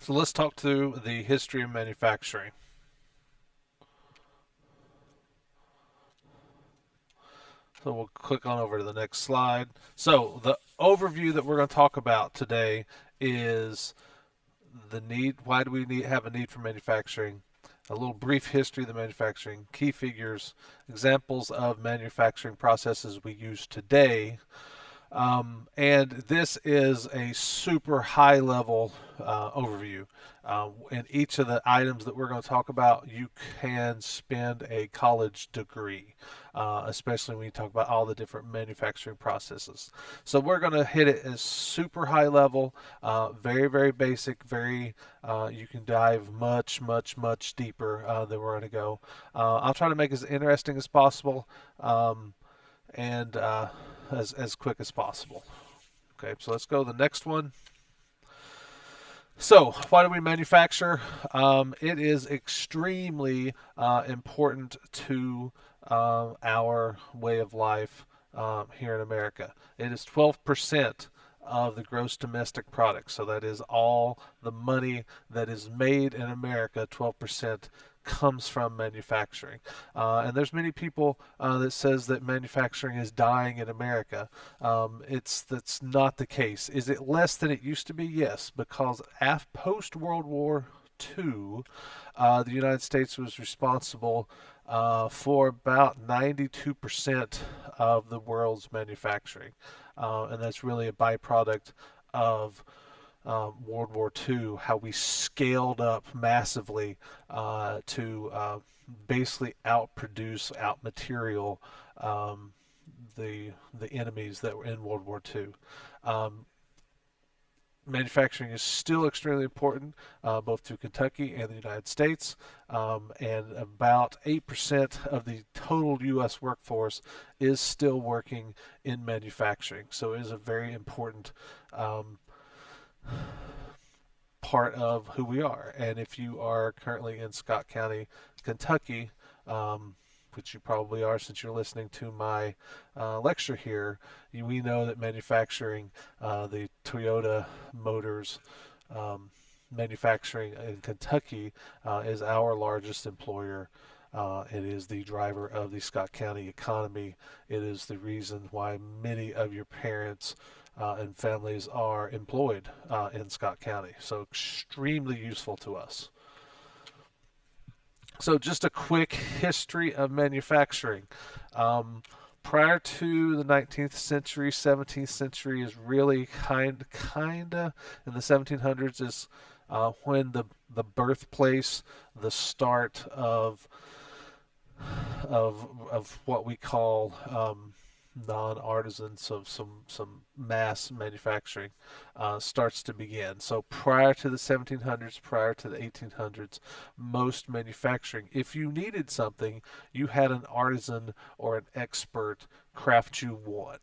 So let's talk through the history of manufacturing. So we'll click on over to the next slide. So the overview that we're going to talk about today is the need. Why do we have a need for manufacturing? A little brief history of the manufacturing, key figures, examples of manufacturing processes we use today, and this is a super high level overview. In each of the items that we're going to talk about, you can spend a college degree, especially when you talk about all the different manufacturing processes. So we're going to hit it as super high level, very, very basic, very, you can dive much, much, much deeper than we're going to go. I'll try to make it as interesting as possible. And as quick as possible. Okay, so let's go to the next one. So, why do we manufacture? It is extremely important to our way of life here in America. It is 12% of the gross domestic product. So, that is all the money that is made in America, 12% comes from manufacturing. And there's many people that says that manufacturing is dying in America. That's not the case. Is it less than it used to be? Yes, because post World War II, the United States was responsible for about 92% of the world's manufacturing, and that's really a byproduct of World War II, how we scaled up massively to basically outproduce, outmaterial the enemies that were in World War II. Um, Manufacturing is still extremely important, both to Kentucky and the United States, and about 8% of the total U.S. workforce is still working in manufacturing. So it is a very important part of who we are. And if you are currently in Scott County, Kentucky, which you probably are since you're listening to my lecture here, we know that manufacturing, the Toyota Motors manufacturing in Kentucky is our largest employer. It is the driver of the Scott County economy. It is the reason why many of your parents and families are employed in Scott County. So extremely useful to us. So just a quick history of manufacturing. Prior to the 19th century, 17th century is really kinda in the 1700s is when the birthplace, the start of what we call non-artisan, so some mass manufacturing starts to begin. So prior to the 1700s, prior to the 1800s, most manufacturing, if you needed something, you had an artisan or an expert craft you one.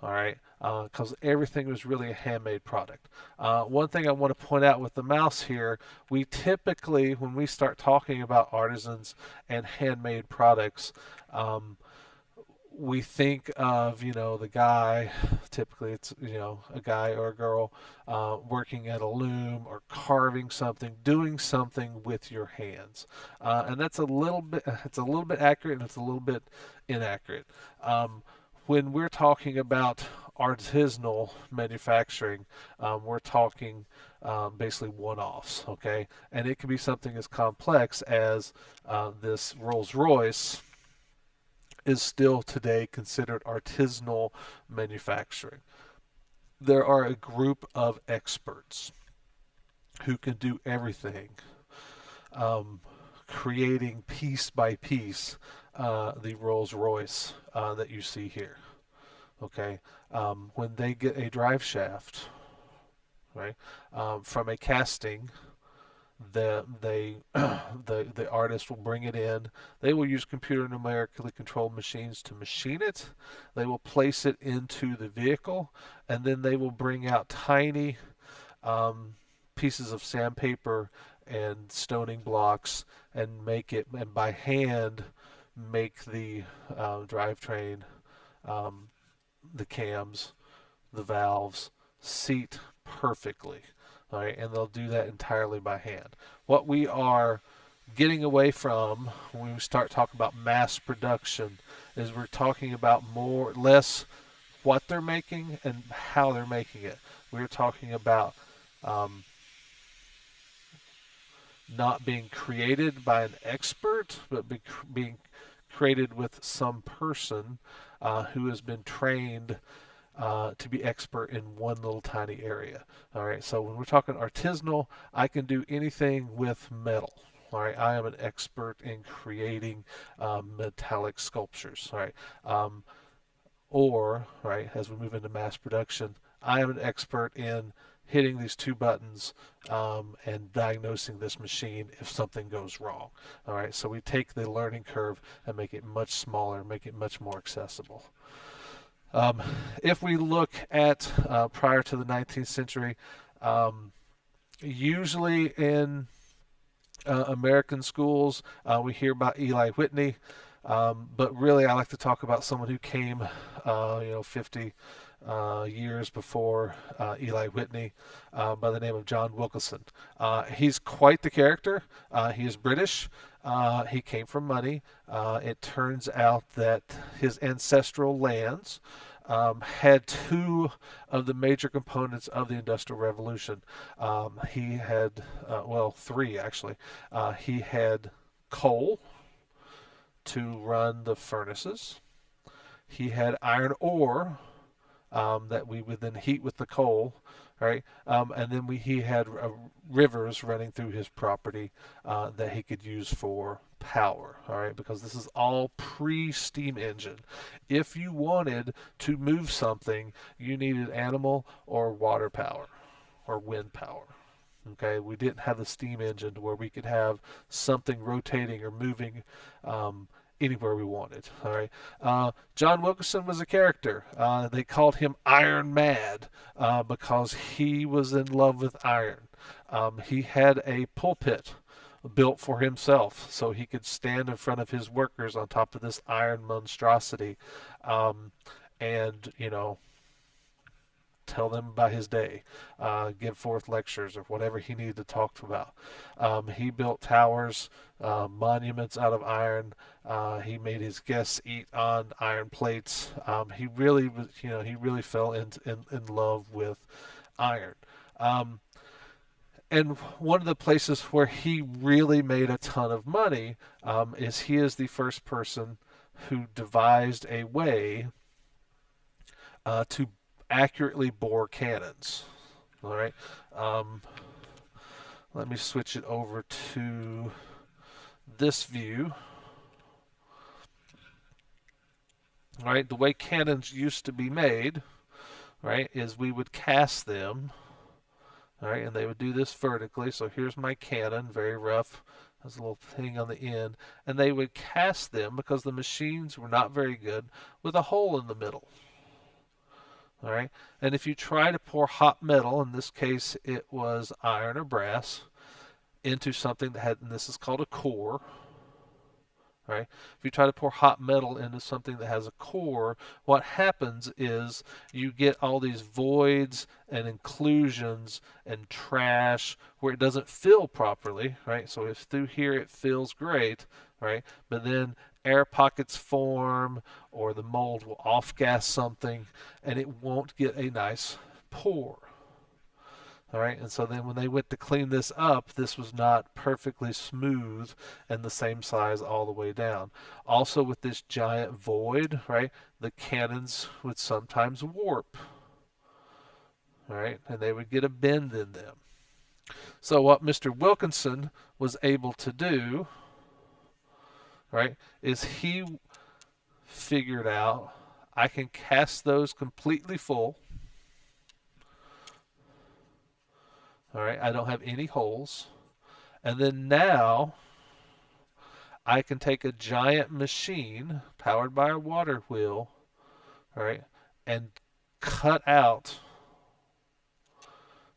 All right, because everything was really a handmade product. One thing I want to point out with the mouse here, we typically, when we start talking about artisans and handmade products, we think of the guy, typically it's a guy or a girl working at a loom or carving something, doing something with your hands, and that's a little bit it's a little bit accurate and it's a little bit inaccurate. When we're talking about artisanal manufacturing, we're talking basically one-offs, okay, and it can be something as complex as this Rolls Royce is still today considered artisanal manufacturing. There are a group of experts who can do everything, um, creating piece by piece the Rolls Royce that you see here. Okay, when they get a drive shaft, right, from a casting, the artist will bring it in. They will use computer numerically controlled machines to machine it. They will place it into the vehicle, and then they will bring out tiny um, pieces of sandpaper and stoning blocks and make it, and by hand make the drivetrain, the cams, the valves seat perfectly. All right, and they'll do that entirely by hand. What we are getting away from when we start talking about mass production is we're talking about more less what they're making and how they're making it. We're talking about um, not being created by an expert, but being created with some person who has been trained to be expert in one little tiny area. All right, so when we're talking artisanal, I can do anything with metal. All right, I am an expert in creating metallic sculptures. All right, or right as we move into mass production, I am an expert in hitting these two buttons and diagnosing this machine if something goes wrong. All right, so we take the learning curve and make it much smaller, make it much more accessible. Um, if we look at prior to the 19th century, um, usually in American schools, we hear about Eli Whitney, but really I like to talk about someone who came, 50 years before Eli Whitney, by the name of John Wilkinson. He's quite the character. He is British. He came from money. It turns out that his ancestral lands had two of the major components of the Industrial Revolution. He had, three actually. He had coal to run the furnaces. He had iron ore that we would then heat with the coal, right? And then he had rivers running through his property that he could use for power, all right? Because this is all pre-steam engine. If you wanted to move something, you needed animal or water power or wind power. Okay, we didn't have the steam engine where we could have something rotating or moving anywhere we wanted. All right. John Wilkinson was a character. They called him Iron Mad because he was in love with iron. He had a pulpit built for himself so he could stand in front of his workers on top of this iron monstrosity and, tell them about his day, give forth lectures or whatever he needed to talk about. He built towers, monuments out of iron. He made his guests eat on iron plates. He really was, he really fell in love with iron. Um, and one of the places where he really made a ton of money is he is the first person who devised a way to accurately bore cannons. All right. Um, Let me switch it over to this view. All right. The way cannons used to be made, right, is we would cast them. All right, and they would do this vertically. So here's my cannon, very rough. There's a little thing on the end, and they would cast them because the machines were not very good with a hole in the middle. All right, and if you try to pour hot metal, in this case it was iron or brass, into something that had, and this is called a core, right? If you try to pour hot metal into something that has a core, what happens is you get all these voids and inclusions and trash where it doesn't fill properly, right? So if through here it fills great, right? But then air pockets form or the mold will off-gas something and it won't get a nice pour. All right, and so then when they went to clean this up, this was not perfectly smooth and the same size all the way down. Also, with this giant void, right, the cannons would sometimes warp, all right, and they would get a bend in them. So what Mr. Wilkinson was able to do, right, is he figured out I can cast those completely full. All right, I don't have any holes. And then now I can take a giant machine powered by a water wheel, all right, and cut out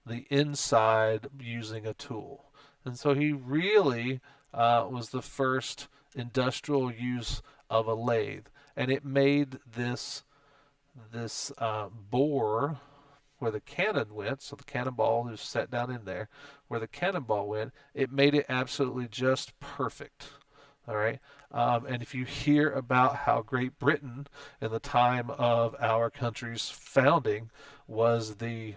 the inside using a tool. And so he really was the first industrial use of a lathe, and it made this bore, where the cannon went, so the cannonball is set down in there, where the cannonball went, it made it absolutely just perfect. All right. And if you hear about how Great Britain in the time of our country's founding was the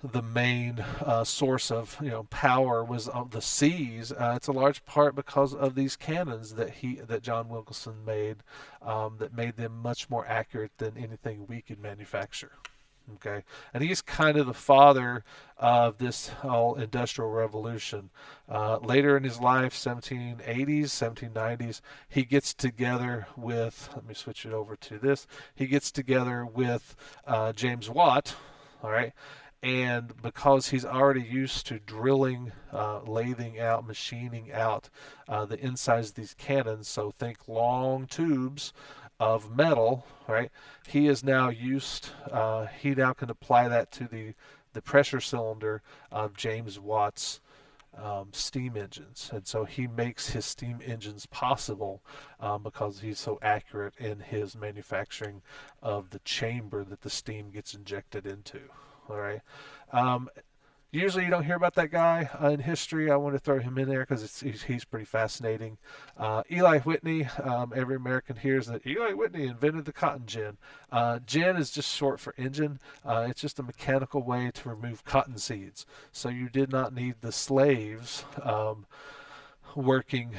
the main source of power was on the seas. It's a large part because of these cannons that John Wilkinson made, that made them much more accurate than anything we could manufacture. Okay, and he's kind of the father of this whole industrial revolution. Later in his life, 1780s, 1790s, he gets together with. Let me switch it over to this. He gets together with James Watt. All right, and because he's already used to drilling, lathing out, machining out the insides of these cannons, so think long tubes of metal, right? He is now used. He now can apply that to the pressure cylinder of James Watt's steam engines, and so he makes his steam engines possible because he's so accurate in his manufacturing of the chamber that the steam gets injected into. All right. Um, Usually you don't hear about that guy in history. I want to throw him in there because he's pretty fascinating. Eli Whitney, every American hears that Eli Whitney invented the cotton gin. Gin is just short for engine. It's just a mechanical way to remove cotton seeds. So you did not need the slaves working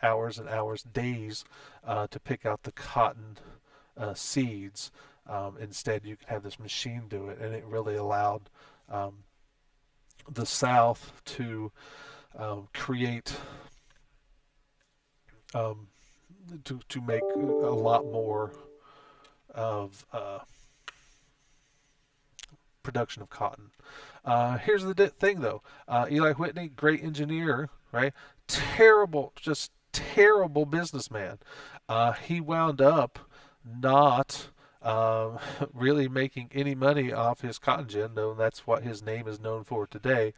hours and hours, days to pick out the cotton seeds. Instead, you could have this machine do it, and it really allowed um, the South to create um, to make a lot more of production of cotton. Here's the thing, though. Eli Whitney, great engineer, right? Terrible, just terrible businessman. He wound up not really making any money off his cotton gin, though that's what his name is known for today.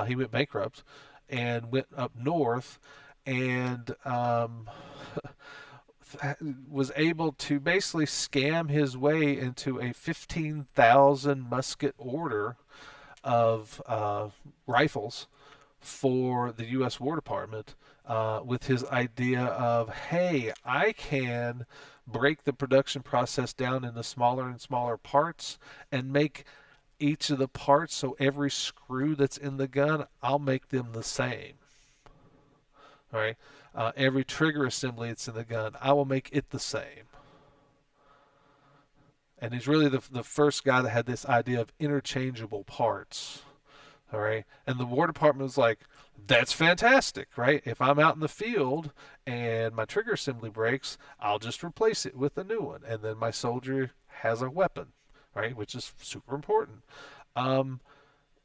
He went bankrupt and went up north and was able to basically scam his way into a 15,000 musket order of rifles for the U.S. War Department with his idea of, hey, I can break the production process down into smaller and smaller parts and make each of the parts, so every screw that's in the gun, I'll make them the same. All right. Every trigger assembly that's in the gun, I will make it the same. And he's really the first guy that had this idea of interchangeable parts. All right. And the War Department was like, that's fantastic, right? If I'm out in the field and my trigger assembly breaks, I'll just replace it with a new one. And then my soldier has a weapon, right? Which is super important. Um,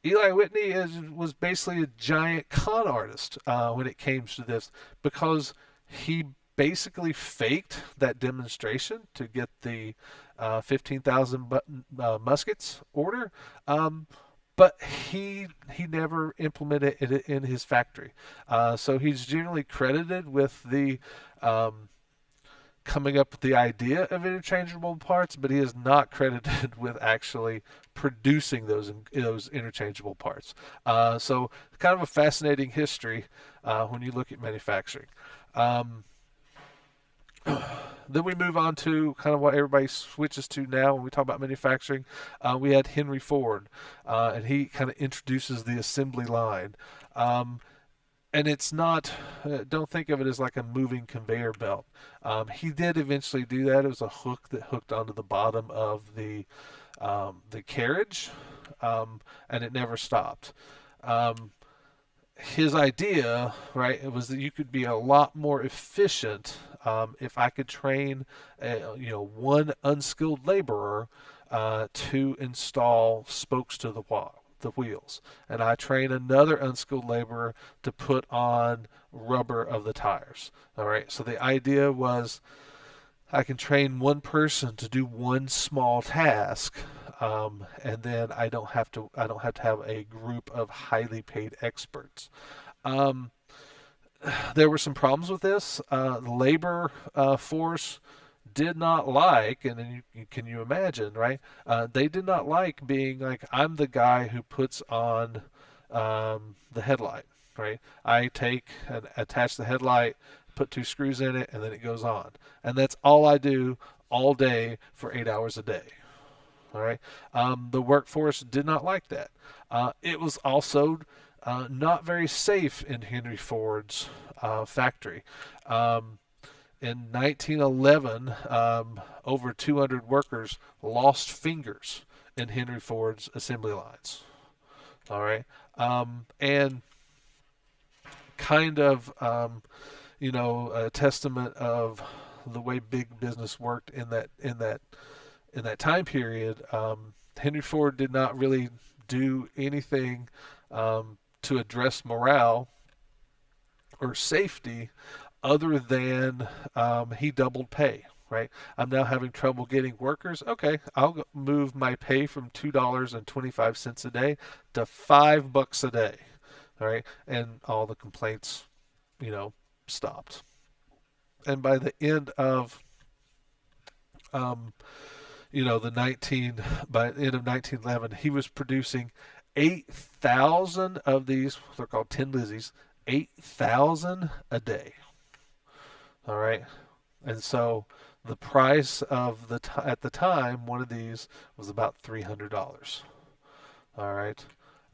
Eli Whitney was basically a giant con artist when it came to this because he basically faked that demonstration to get the 15,000 muskets order. But he never implemented it in his factory. So he's generally credited with the coming up with the idea of interchangeable parts, but he is not credited with actually producing those interchangeable parts. So kind of a fascinating history when you look at manufacturing. Um, then we move on to kind of what everybody switches to now when we talk about manufacturing. We had Henry Ford, and he kind of introduces the assembly line. And it's not, don't think of it as like a moving conveyor belt. He did eventually do that. It was a hook that hooked onto the bottom of the carriage, and it never stopped. His idea, right, it was that you could be a lot more efficient if I could train, one unskilled laborer to install spokes to the wheels, and I train another unskilled laborer to put on rubber of the tires. All right, so the idea was I can train one person to do one small task, and then I don't have to have a group of highly paid experts. Um, there were some problems with this. The labor force did not like, and then can you imagine, right? They did not like being like, I'm the guy who puts on the headlight, right? I take and attach the headlight, put two screws in it, and then it goes on. And that's all I do all day for 8 hours a day. All right. The workforce did not like that. It was also not very safe in Henry Ford's factory. Um, in 1911, over 200 workers lost fingers in Henry Ford's assembly lines. All right. And kind of, a testament of the way big business worked in that time period. Henry Ford did not really do anything to address morale or safety other than he doubled pay. Right, I'm now having trouble getting workers. Okay, I'll move my pay from $2.25 a day to $5 a day. All right, and all the complaints, you know, stopped. And by the end of um, the 19 by the end of 1911, he was producing 8,000 of these. They're called Tin Lizzies. 8,000 a day. All right, and so the price of at the time one of these was about $300. All right.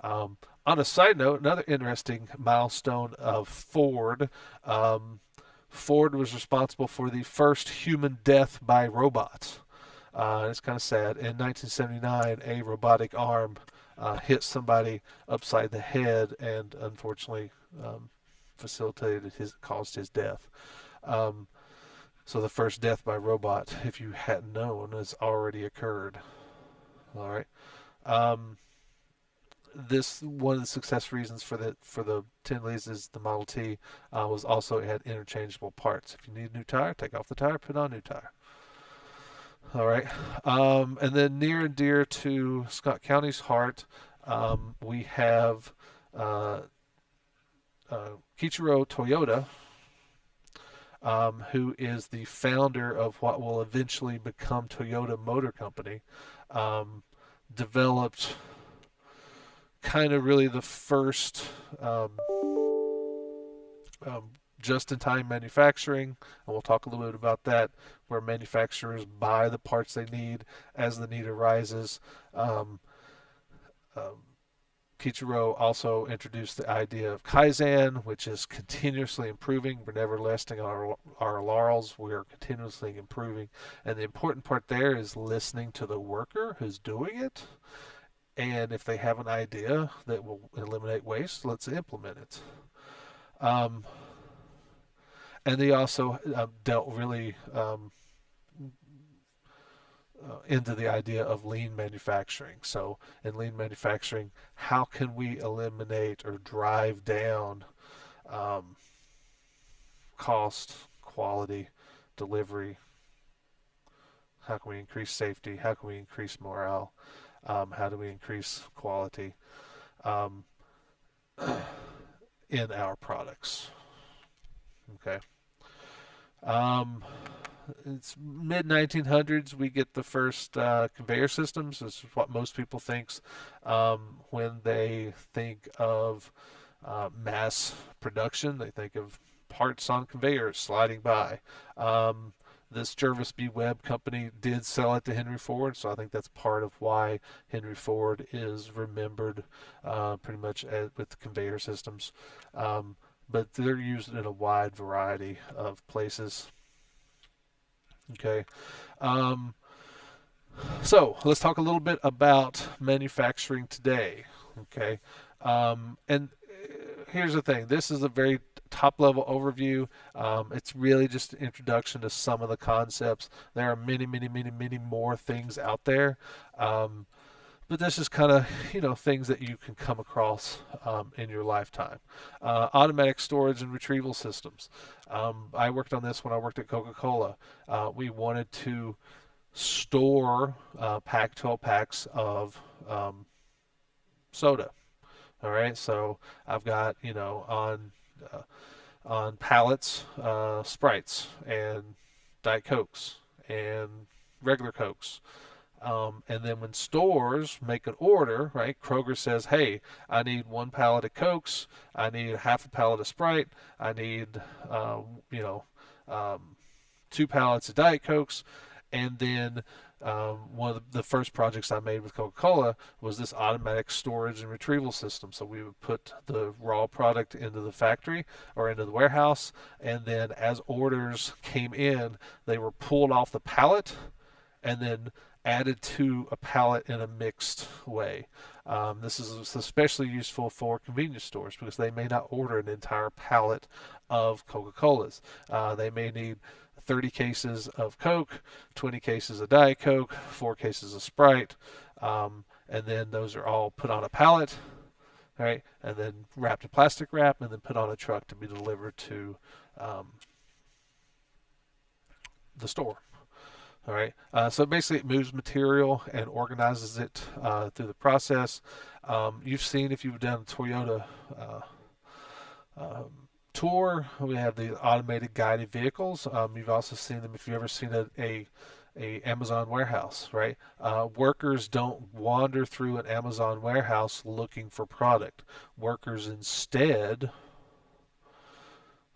On a side note, another interesting milestone of Ford. Um, Ford was responsible for the first human death by robots. It's kind of sad. In 1979, a robotic arm hit somebody upside the head and unfortunately caused his death. Um, so the first death by robot, if you hadn't known, has already occurred. All right. Um, this one of the success reasons for the Tin Leads is the Model T was also it had interchangeable parts. If you need a new tire, take off the tire, put on a new tire. All right. And then near and dear to Scott County's heart, we have uh, Kichiro Toyota, who is the founder of what will eventually become Toyota Motor Company, developed kind of really the first um, just-in-time manufacturing, and we'll talk a little bit about that, where manufacturers buy the parts they need as the need arises. Um, um, Kichiro also introduced the idea of Kaizen, which is continuously improving. We're never resting on our laurels. We're continuously improving. And the important part there is listening to the worker who's doing it. And if they have an idea that will eliminate waste, let's implement it. Um, and they also dealt really into the idea of lean manufacturing. So, in lean manufacturing, how can we eliminate or drive down um, cost, quality, delivery? How can we increase safety? How can we increase morale? How do we increase quality um, in our products? Okay. Um, it's mid 1900s we get the first conveyor systems. This is what most people thinks when they think of mass production. They think of parts on conveyors sliding by. This Jervis B. Webb company did sell it to Henry Ford, so I think that's part of why Henry Ford is remembered pretty much with conveyor systems. But they're used in a wide variety of places. Okay. Um, so let's talk a little bit about manufacturing today. Okay. And here's the thing. This is a very top level overview. It's really just an introduction to some of the concepts. There are many, many, many, many more things out there. But this is kind of things that you can come across in your lifetime. Automatic storage and retrieval systems. I worked on this when I worked at Coca-Cola. We wanted to store 12 packs of soda. All right, so I've got on on pallets, Sprites and Diet Cokes and regular Cokes. And then when stores make an order, right, Kroger says, hey, I need 1 pallet of Cokes, I need half a pallet of Sprite, I need, you know, um, 2 pallets of Diet Cokes. And then one of the first projects I made with Coca-Cola was this automatic storage and retrieval system. So we would put the raw product into the factory or into the warehouse, and then as orders came in, they were pulled off the pallet and then added to a pallet in a mixed way. This is especially useful for convenience stores because they may not order an entire pallet of Coca-Colas. They may need 30 cases of Coke, 20 cases of Diet Coke, 4 cases of Sprite, and then those are all put on a pallet, right, and then wrapped in plastic wrap, and then put on a truck to be delivered to um, the store. All right. So basically, it moves material and organizes it through the process. You've seen if you've done a Toyota tour, we have the automated guided vehicles. You've also seen them if you've ever seen a Amazon warehouse, right? Workers don't wander through an Amazon warehouse looking for product. Workers instead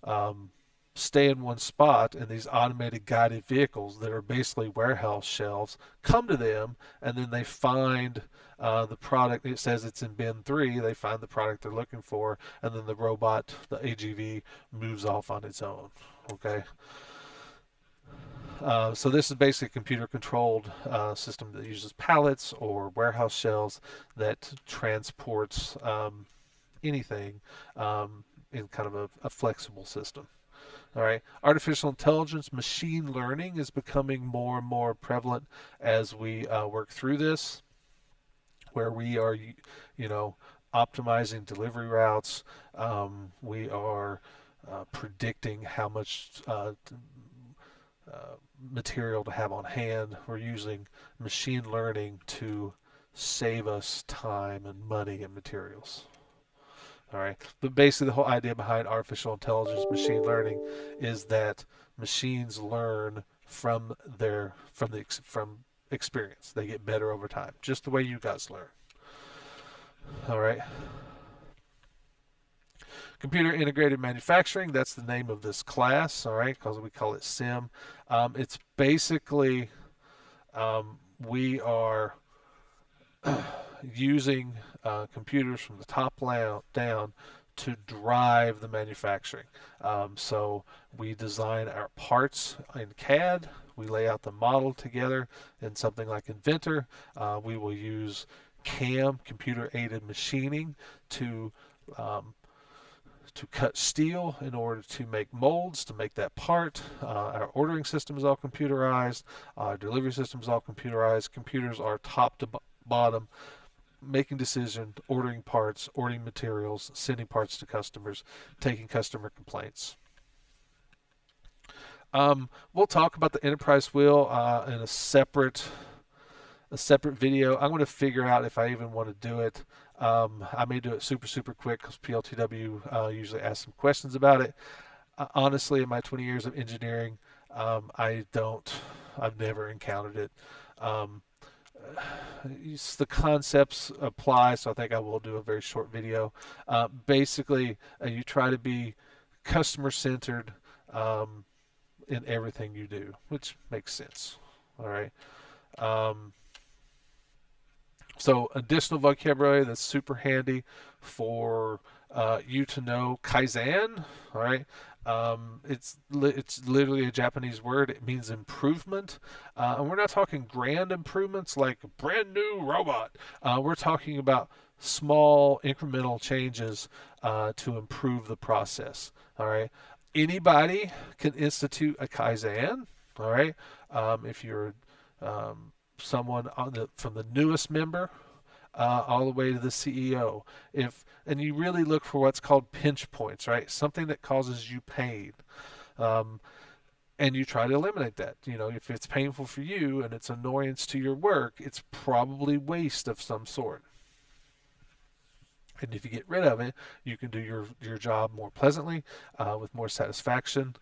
um, stay in one spot, and these automated guided vehicles that are basically warehouse shelves come to them, and then they find the product. It says it's in bin 3. They find the product they're looking for, and then the robot, the AGV, moves off on its own. Okay. So this is basically a computer-controlled system that uses pallets or warehouse shelves that transports anything in kind of a flexible system. All right. Artificial intelligence, machine learning is becoming more and more prevalent as we work through this, where we are, optimizing delivery routes. We are predicting how much material to have on hand. We're using machine learning to save us time and money and materials. All right. But basically, the whole idea behind artificial intelligence, machine learning, is that machines learn from experience. They get better over time, just the way you guys learn. All right. Computer integrated manufacturing. That's the name of this class. All right, because we call it SIM. It's basically we are using computers from the top down to drive the manufacturing. So we design our parts in CAD. We lay out the model together in something like Inventor. We will use CAM, computer-aided machining, um, to cut steel in order to make molds to make that part. Our ordering system is all computerized. Our delivery system is all computerized. Computers are top to bottom, making decisions, ordering parts, ordering materials, sending parts to customers, taking customer complaints. We'll talk about the enterprise wheel in a separate video. I'm going to figure out if I even want to do it. I may do it super quick because PLTW usually asks some questions about it. Honestly, in my 20 years of engineering, I've never encountered it. Um, the concepts apply, so I think I will do a very short video. Basically, you try to be customer centered in everything you do, which makes sense. All right. Um, so additional vocabulary that's super handy for you to know. Kaizen, all right. It's literally a Japanese word. It means improvement, and we're not talking grand improvements like a brand new robot. We're talking about small incremental changes to improve the process. All right. Anybody can institute a Kaizen. All right. If you're someone from the newest member all the way to the CEO. And you really look for what's called pinch points, right? Something that causes you pain, um, and you try to eliminate that. If it's painful for you and it's annoyance to your work, it's probably waste of some sort. And if you get rid of it, you can do your job more pleasantly, with more satisfaction.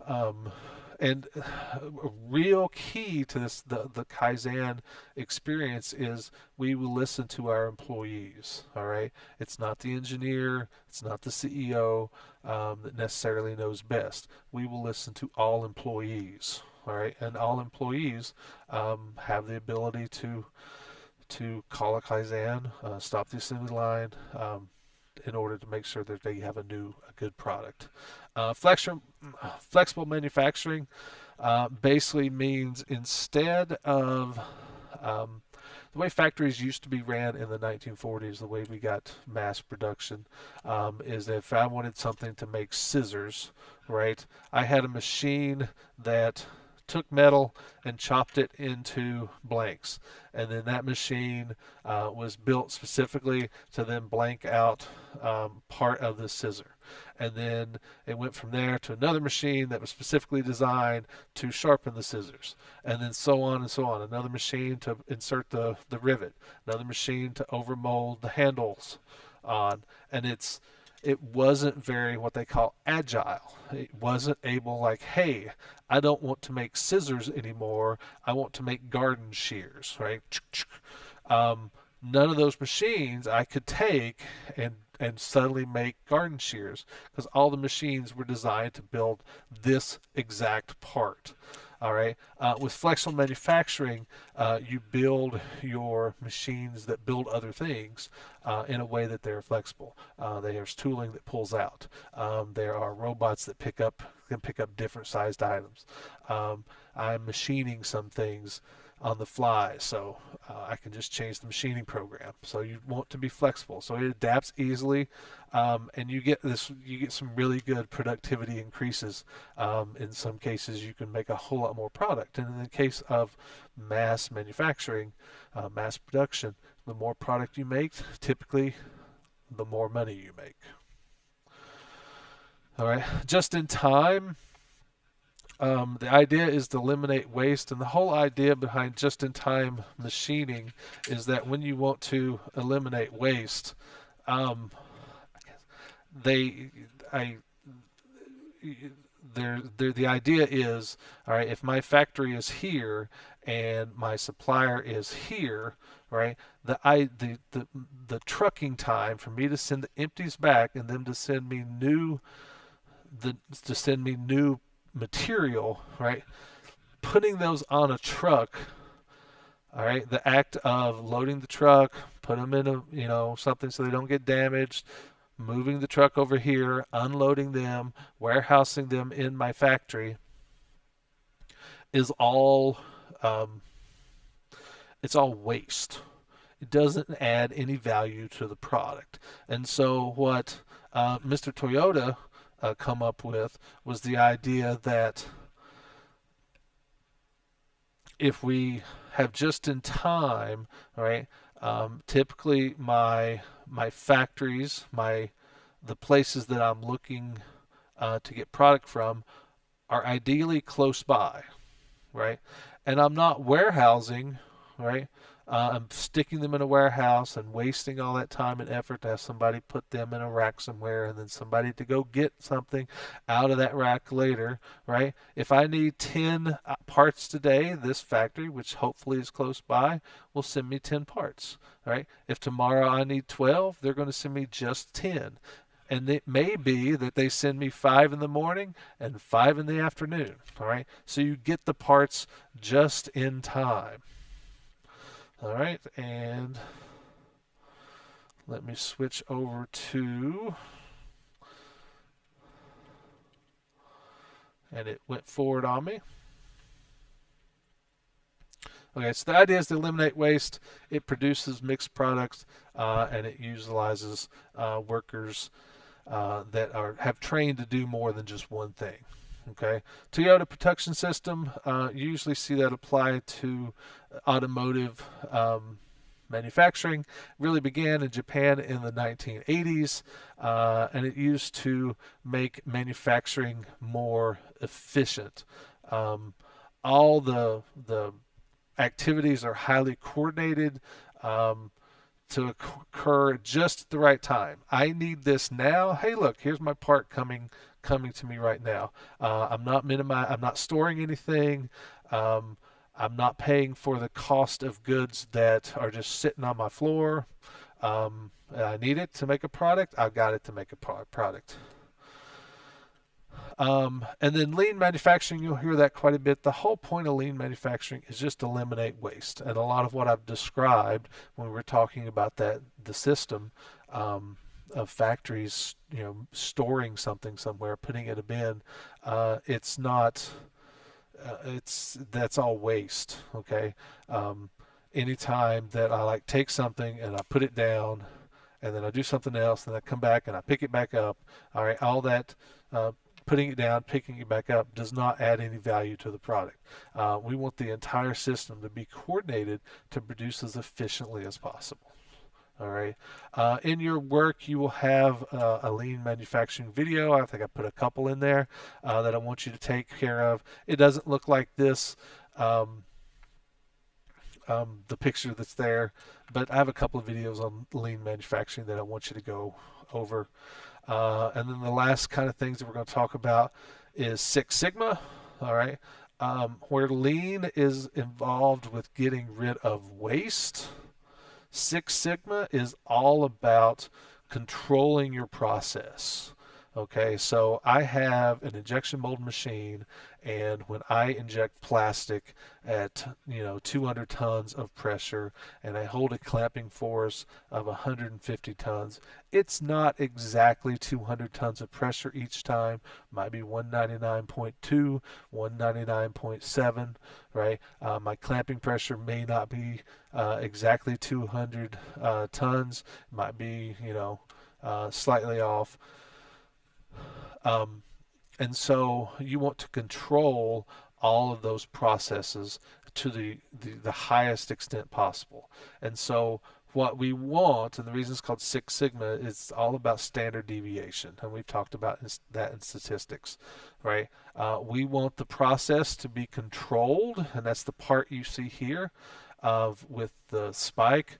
Um, and a real key to this, the Kaizen experience, is we will listen to our employees. All right, it's not the engineer, it's not the CEO that necessarily knows best. We will listen to all employees. All right, and all employees have the ability to call a Kaizen, stop the assembly line, in order to make sure that they have a good product. Flexible manufacturing basically means, instead of um, the way factories used to be ran in the 1940s, the way we got mass production, is that if I wanted something to make scissors, right, I had a machine that took metal and chopped it into blanks. And then that machine was built specifically to then blank out part of the scissor. And then it went from there to another machine that was specifically designed to sharpen the scissors. And then so on and so on. Another machine to insert the rivet. Another machine to overmold the handles on. And it wasn't very, what they call, agile. It wasn't able, like, hey, I don't want to make scissors anymore. I want to make garden shears, right? None of those machines I could take and suddenly make garden shears, because all the machines were designed to build this exact part. All right. With flexible manufacturing, you build your machines that build other things in a way that they're flexible. There's tooling that pulls out. There are robots that can pick up different sized items. I'm machining some things on the fly, so I can just change the machining program. So you want to be flexible, so it adapts easily, and you get some really good productivity increases. In some cases, you can make a whole lot more product, and in the case of mass manufacturing, mass production, the more product you make, typically, the more money you make. All right, just in time. The idea is to eliminate waste, and the whole idea behind just-in-time machining is that when you want to eliminate waste, um, they, I, the idea is, all right, if my factory is here and my supplier is here, right, the trucking time for me to send the empties back and them to send me new material, right? Putting those on a truck, all right, the act of loading the truck, put them in a, something so they don't get damaged, moving the truck over here, unloading them, warehousing them in my factory, is all um, it's all waste. It doesn't add any value to the product. And so what Mr. Toyota come up with was the idea that if we have just in time, right? Typically, my factories, the places that I'm looking to get product from, are ideally close by, right? And I'm not warehousing, right? I'm sticking them in a warehouse and wasting all that time and effort to have somebody put them in a rack somewhere and then somebody to go get something out of that rack later, right? If I need 10 parts today, this factory, which hopefully is close by, will send me 10 parts, right? If tomorrow I need 12, they're going to send me just 10. And it may be that they send me 5 in the morning and 5 in the afternoon. All right. So you get the parts just in time. All right. And let me switch over to, and it went forward on me. Okay, so the idea is to eliminate waste. It produces mixed products, and it utilizes workers that have trained to do more than just one thing. Okay, Toyota production system, you usually see that applied to automotive manufacturing. Really began in Japan in the 1980s, and it used to make manufacturing more efficient. All the activities are highly coordinated. to occur just at the right time. I need this now. Hey, look, here's my part coming to me right now. I'm not storing anything. Um, I'm not paying for the cost of goods that are just sitting on my floor. I need it to make a product. I've got it to make a product. And then lean manufacturing, you'll hear that quite a bit. The whole point of lean manufacturing is just eliminate waste. And a lot of what I've described when we were talking about the system of factories, storing something somewhere, putting it in a bin, it's not, that's all waste. Okay. Anytime that I take something and I put it down, and then I do something else, and I come back and I pick it back up. All right, all that putting it down, picking it back up does not add any value to the product. We want the entire system to be coordinated to produce as efficiently as possible. All right. In your work, you will have a lean manufacturing video. I think I put a couple in there that I want you to take care of. It doesn't look like this. The picture that's there, but I have a couple of videos on lean manufacturing that I want you to go over. And then the last kind of things that we're going to talk about is Six Sigma. All right, where lean is involved with getting rid of waste, Six Sigma is all about controlling your process. Okay, so I have an injection mold machine, and when I inject plastic at 200 tons of pressure, and I hold a clamping force of 150 tons, it's not exactly 200 tons of pressure each time. Might be 199.2, 199.7, right? My clamping pressure may not be exactly 200 tons. Might be slightly off. And so you want to control all of those processes to the highest extent possible. And so what we want, and the reason it's called Six Sigma, is all about standard deviation. And we've talked about that in statistics, right? We want the process to be controlled, and that's the part you see here with the spike.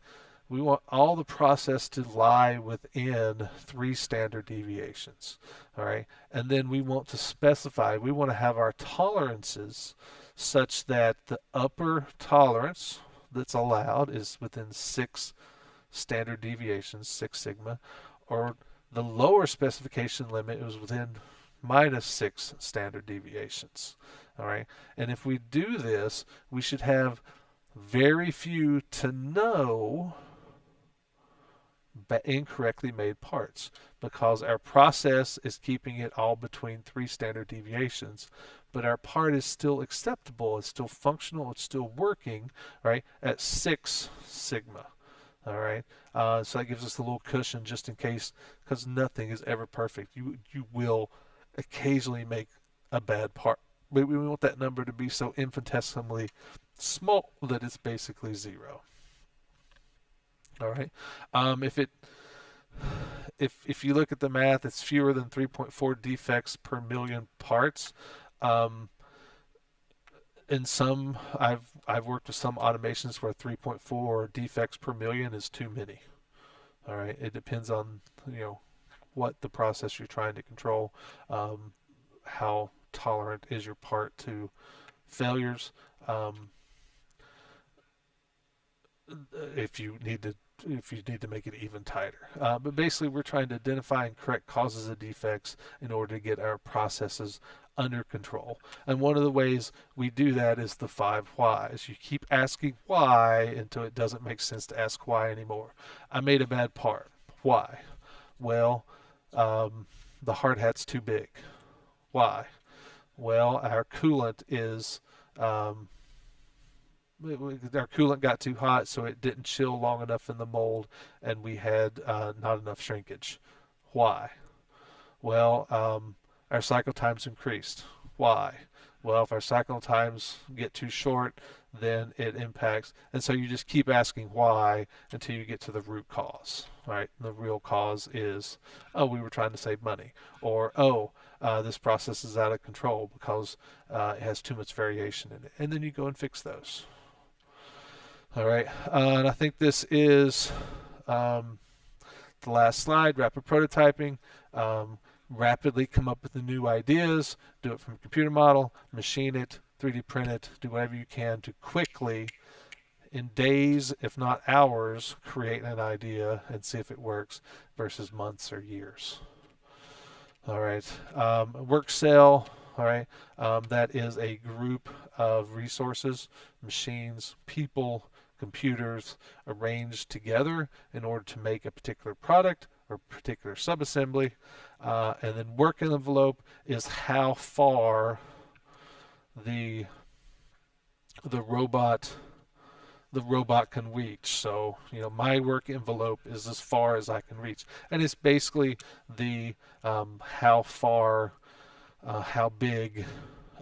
We want all the process to lie within 3 standard deviations. All right. And then we want to specify, we want to have our tolerances such that the upper tolerance that's allowed is within 6 standard deviations, 6 sigma, or the lower specification limit is within -6 standard deviations. All right. And if we do this, we should have very few to no incorrectly made parts, because our process is keeping it all between 3 standard deviations, but our part is still acceptable, it's still functional, it's still working, right, at 6 sigma. All right, so that gives us a little cushion just in case, because nothing is ever perfect. You will occasionally make a bad part, but we want that number to be so infinitesimally small that it's basically 0. All right. If you look at the math, it's fewer than 3.4 defects per million parts. In some, I've worked with some automations where 3.4 defects per million is too many. All right. It depends on what the process you're trying to control, how tolerant is your part to failures. If you need to make it even tighter. But basically, we're trying to identify and correct causes of defects in order to get our processes under control. And one of the ways we do that is the 5 whys. You keep asking why until it doesn't make sense to ask why anymore. I made a bad part. Why? Well, the hard hat's too big. Why? Well, our coolant is our coolant got too hot, so it didn't chill long enough in the mold, and we had not enough shrinkage. Why? Well, our cycle times increased. Why? Well, if our cycle times get too short, then it impacts. And so you just keep asking why until you get to the root cause, right? And the real cause is, oh, we were trying to save money. Or, oh, this process is out of control because it has too much variation in it. And then you go and fix those. All right, and I think this is the last slide, rapid prototyping. Um, Rapidly come up with the new ideas, do it from a computer model, machine it, 3D print it, do whatever you can to quickly, in days, if not hours, create an idea and see if it works versus months or years. All right. Work cell. All right. That is a group of resources, machines, people, computers arranged together in order to make a particular product or particular subassembly. And then work envelope is how far the the robot the robot can reach. So, my work envelope is as far as I can reach, and it's basically the how far, how big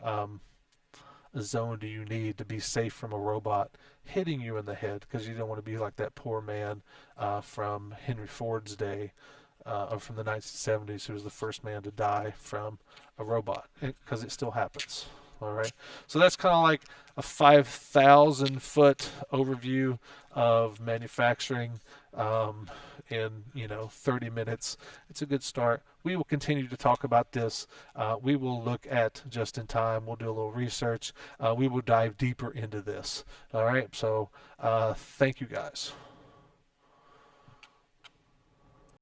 a zone do you need to be safe from a robot hitting you in the head, because you don't want to be like that poor man from Henry Ford's day, or from the 1970s, who was the first man to die from a robot, because it still happens. All right, so that's kind of like a 5,000-foot overview of manufacturing in 30 minutes. It's a good start. We will continue to talk about this. We will look at just in time. We'll do a little research. We will dive deeper into this. All right, so thank you guys.